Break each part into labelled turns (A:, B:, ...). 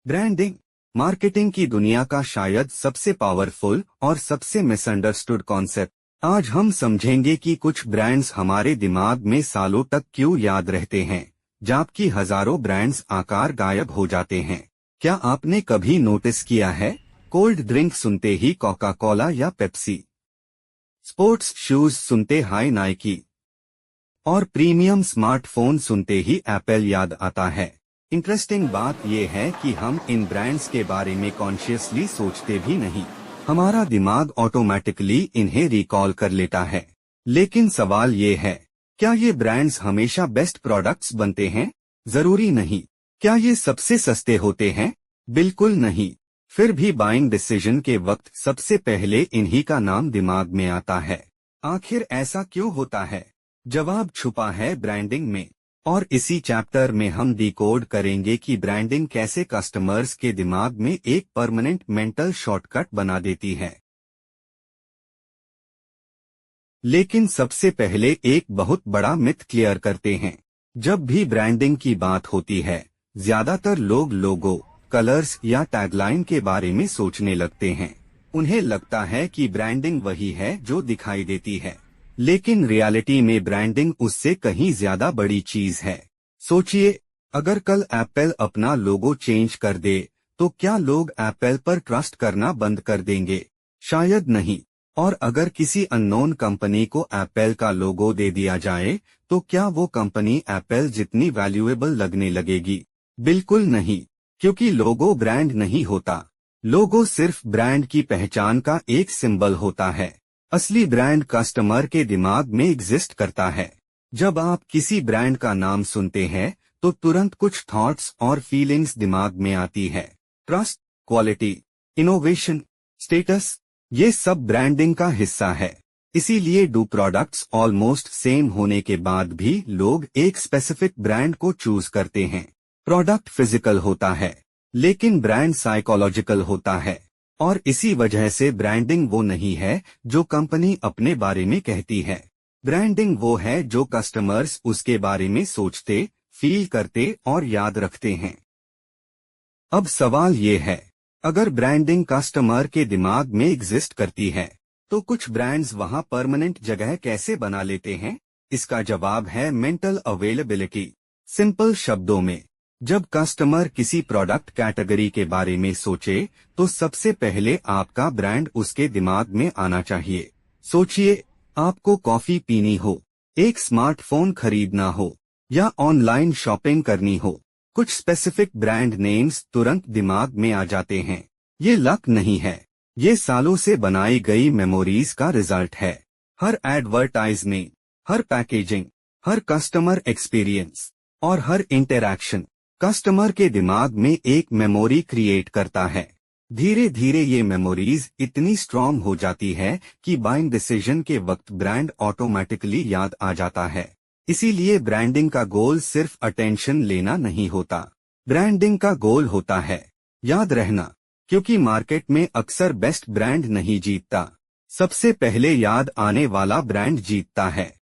A: Branding marketing की दुनिया का शायद सबसे पावरफुल और सबसे मिसअंडरस्टूड कॉन्सेप्ट। आज हम समझेंगे कि कुछ ब्रांड्स हमारे दिमाग में सालों तक क्यों याद रहते हैं, जबकि हजारों ब्रांड्स आकार गायब हो जाते हैं। क्या आपने कभी नोटिस किया है, कोल्ड ड्रिंक सुनते ही कोका कोला या पेप्सी, स्पोर्ट्स शूज सुनते हाई नाइकी और प्रीमियम स्मार्टफोन सुनते ही एप्पल याद आता है। इंटरेस्टिंग बात यह है कि हम इन ब्रांड्स के बारे में कॉन्शियसली सोचते भी नहीं। हमारा दिमाग ऑटोमेटिकली इन्हें रिकॉल कर लेता है। लेकिन सवाल ये है, क्या ये ब्रांड्स हमेशा बेस्ट प्रोडक्ट्स बनते हैं? जरूरी नहीं। क्या ये सबसे सस्ते होते हैं? बिल्कुल नहीं। फिर भी बाइंग डिसीजन के वक्त सबसे पहले इन्हीं का नाम दिमाग में आता है। आखिर ऐसा क्यों होता है? जवाब छुपा है ब्रांडिंग में, और इसी चैप्टर में हम डिकोड करेंगे कि ब्रांडिंग कैसे कस्टमर्स के दिमाग में एक परमानेंट मेंटल शॉर्टकट बना देती है। लेकिन सबसे पहले एक बहुत बड़ा मिथ क्लियर करते हैं। जब भी ब्रांडिंग की बात होती है, ज्यादातर लोग लोगो, कलर्स या टैगलाइन के बारे में सोचने लगते हैं। उन्हें लगता है कि ब्रांडिंग वही है जो दिखाई देती है, लेकिन रियलिटी में ब्रांडिंग उससे कहीं ज्यादा बड़ी चीज है। सोचिए, अगर कल एप्पल अपना लोगो चेंज कर दे, तो क्या लोग एप्पल पर ट्रस्ट करना बंद कर देंगे? शायद नहीं। और अगर किसी अननोन कंपनी को एप्पल का लोगो दे दिया जाए, तो क्या वो कंपनी एप्पल जितनी वैल्यूएबल लगने लगेगी? बिल्कुल नहीं, क्योंकि लोगो ब्रांड नहीं होता। लोगो सिर्फ ब्रांड की पहचान का एक सिंबल होता है। असली ब्रांड कस्टमर के दिमाग में एग्जिस्ट करता है। जब आप किसी ब्रांड का नाम सुनते हैं, तो तुरंत कुछ थॉट्स और फीलिंग्स दिमाग में आती है। ट्रस्ट, क्वालिटी, इनोवेशन, स्टेटस, ये सब ब्रांडिंग का हिस्सा है। इसीलिए डू प्रोडक्ट्स ऑलमोस्ट सेम होने के बाद भी लोग एक स्पेसिफिक ब्रांड को चूज करते हैं। प्रोडक्ट फिजिकल होता है, लेकिन ब्रांड साइकोलॉजिकल होता है। और इसी वजह से ब्रांडिंग वो नहीं है जो कंपनी अपने बारे में कहती है। ब्रांडिंग वो है जो कस्टमर्स उसके बारे में सोचते, फील करते और याद रखते हैं। अब सवाल ये है, अगर ब्रांडिंग कस्टमर के दिमाग में एग्जिस्ट करती है, तो कुछ ब्रांड्स वहां परमानेंट जगह कैसे बना लेते हैं? इसका जवाब है मेंटल अवेलेबिलिटी। सिंपल शब्दों में, जब कस्टमर किसी प्रोडक्ट कैटेगरी के बारे में सोचे, तो सबसे पहले आपका ब्रांड उसके दिमाग में आना चाहिए। सोचिए, आपको कॉफी पीनी हो, एक स्मार्टफोन खरीदना हो या ऑनलाइन शॉपिंग करनी हो, कुछ स्पेसिफिक ब्रांड नेम्स तुरंत दिमाग में आ जाते हैं। ये लक नहीं है, ये सालों से बनाई गई मेमोरीज का रिजल्ट है। हर एडवर्टाइजमेंट, हर पैकेजिंग, हर कस्टमर एक्सपीरियंस और हर इंटरैक्शन कस्टमर के दिमाग में एक मेमोरी क्रिएट करता है। धीरे धीरे ये मेमोरीज इतनी स्ट्रॉन्ग हो जाती है कि बाइंग डिसीजन के वक्त ब्रांड ऑटोमेटिकली याद आ जाता है। इसीलिए ब्रांडिंग का गोल सिर्फ अटेंशन लेना नहीं होता। ब्रांडिंग का गोल होता है याद रहना, क्योंकि मार्केट में अक्सर बेस्ट ब्रांड नहीं जीतता, सबसे पहले याद आने वाला ब्रांड जीतता है।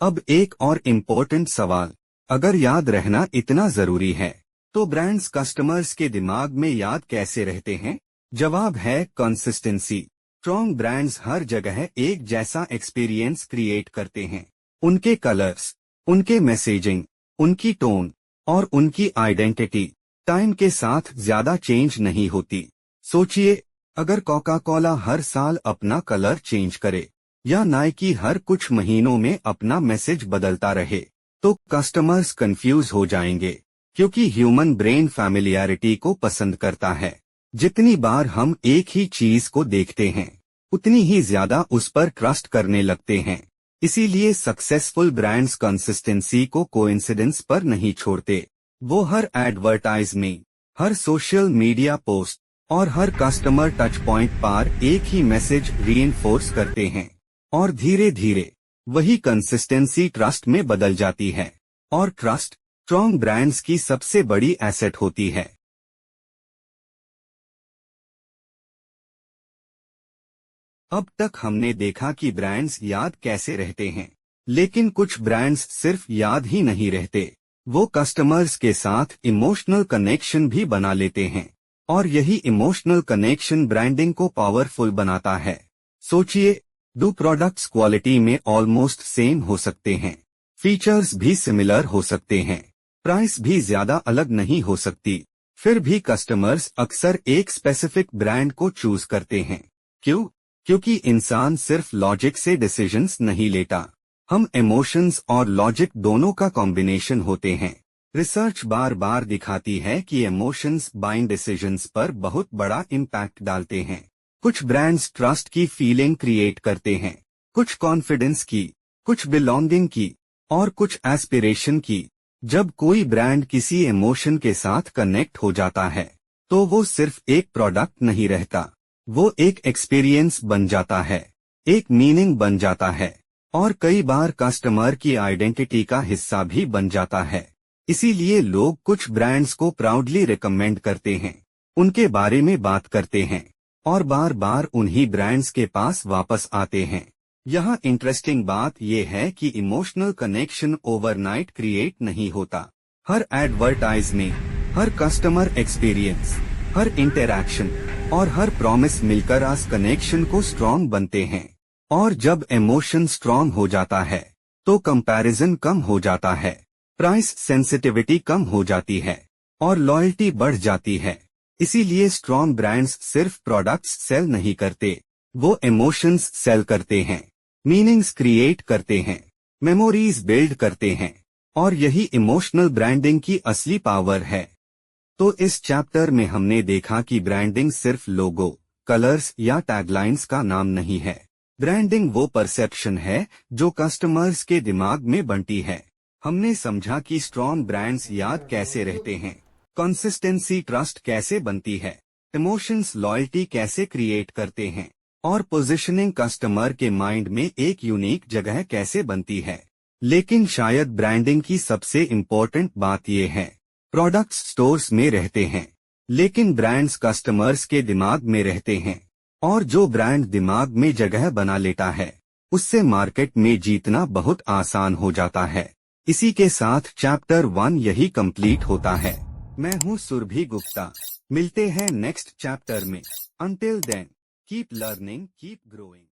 A: अब एक और इम्पोर्टेंट सवाल, अगर याद रहना इतना जरूरी है, तो ब्रांड्स कस्टमर्स के दिमाग में याद कैसे रहते हैं? जवाब है कंसिस्टेंसी। स्ट्रॉन्ग ब्रांड्स हर जगह एक जैसा एक्सपीरियंस क्रिएट करते हैं। उनके कलर्स, उनके मैसेजिंग, उनकी टोन और उनकी आइडेंटिटी टाइम के साथ ज्यादा चेंज नहीं होती। सोचिए, अगर कोका कोला हर साल अपना कलर चेंज करे या नाइकी हर कुछ महीनों में अपना मैसेज बदलता रहे, तो कस्टमर्स कंफ्यूज हो जाएंगे, क्योंकि ह्यूमन ब्रेन फैमिलियरिटी को पसंद करता है। जितनी बार हम एक ही चीज को देखते हैं, उतनी ही ज्यादा उस पर ट्रस्ट करने लगते हैं। इसीलिए सक्सेसफुल ब्रांड्स कंसिस्टेंसी को कोइंसिडेंस पर नहीं छोड़ते। वो हर एडवर्टाइजमेंट, हर सोशल मीडिया पोस्ट और हर कस्टमर टच पॉइंट पर एक ही मैसेज रीइंफोर्स करते हैं, और धीरे धीरे वही कंसिस्टेंसी ट्रस्ट में बदल जाती है। और ट्रस्ट स्ट्रॉन्ग ब्रांड्स की सबसे बड़ी एसेट होती है। अब तक हमने देखा कि ब्रांड्स याद कैसे रहते हैं, लेकिन कुछ ब्रांड्स सिर्फ याद ही नहीं रहते, वो कस्टमर्स के साथ इमोशनल कनेक्शन भी बना लेते हैं और यही इमोशनल कनेक्शन ब्रांडिंग को पावरफुल बनाता है। सोचिए, दो प्रोडक्ट्स क्वालिटी में ऑलमोस्ट सेम हो सकते हैं, फीचर्स भी सिमिलर हो सकते हैं, प्राइस भी ज्यादा अलग नहीं हो सकती, फिर भी कस्टमर्स अक्सर एक स्पेसिफिक ब्रांड को चूज करते हैं। क्यों? क्योंकि इंसान सिर्फ लॉजिक से डिसीजंस नहीं लेता, हम इमोशंस और लॉजिक दोनों का कॉम्बिनेशन होते हैं। रिसर्च बार बार दिखाती है कि इमोशंस बाइंग डिसीजंस पर बहुत बड़ा इम्पैक्ट डालते हैं। कुछ ब्रांड्स ट्रस्ट की फीलिंग क्रिएट करते हैं, कुछ कॉन्फिडेंस की, कुछ बिलोंगिंग की और कुछ एस्पिरेशन की। जब कोई ब्रांड किसी इमोशन के साथ कनेक्ट हो जाता है तो वो सिर्फ एक प्रोडक्ट नहीं रहता, वो एक एक्सपीरियंस बन जाता है, एक मीनिंग बन जाता है और कई बार कस्टमर की आइडेंटिटी का हिस्सा भी बन जाता है। इसीलिए लोग कुछ ब्रांड्स को प्राउडली रिकमेंड करते हैं, उनके बारे में बात करते हैं और बार बार उन्हीं ब्रांड्स के पास वापस आते हैं। यहाँ इंटरेस्टिंग बात यह है कि इमोशनल कनेक्शन ओवरनाइट क्रिएट नहीं होता। हर एडवर्टाइजमेंट, हर कस्टमर एक्सपीरियंस, हर इंटरैक्शन और हर प्रॉमिस मिलकर आस कनेक्शन को स्ट्रॉन्ग बनते हैं। और जब इमोशन स्ट्रॉन्ग हो जाता है तो कंपैरिजन कम हो जाता है, प्राइस सेंसिटिविटी कम हो जाती है और लॉयल्टी बढ़ जाती है। इसीलिए स्ट्रॉन्ग ब्रांड्स सिर्फ प्रोडक्ट्स सेल नहीं करते, वो इमोशंस सेल करते हैं, मीनिंग्स क्रिएट करते हैं, मेमोरीज बिल्ड करते हैं और यही इमोशनल ब्रांडिंग की असली पावर है। तो इस चैप्टर में हमने देखा कि ब्रांडिंग सिर्फ लोगो, कलर्स या टैगलाइंस का नाम नहीं है। ब्रांडिंग वो परसेप्शन है जो कस्टमर्स के दिमाग में बनती है। हमने समझा कि स्ट्रॉन्ग ब्रांड्स याद कैसे रहते हैं, कंसिस्टेंसी ट्रस्ट कैसे बनती है, इमोशंस लॉयल्टी कैसे क्रिएट करते हैं और पोजीशनिंग कस्टमर के माइंड में एक यूनिक जगह कैसे बनती है। लेकिन शायद ब्रांडिंग की सबसे इम्पोर्टेंट बात यह है, प्रोडक्ट्स स्टोर्स में रहते हैं लेकिन ब्रांड्स कस्टमर्स के दिमाग में रहते हैं और जो ब्रांड दिमाग में जगह बना लेता है उससे मार्केट में जीतना बहुत आसान हो जाता है। इसी के साथ चैप्टर 1 यही कंप्लीट होता है। मैं हूँ सुरभि गुप्ता, मिलते हैं नेक्स्ट चैप्टर में। Until then keep learning, keep growing.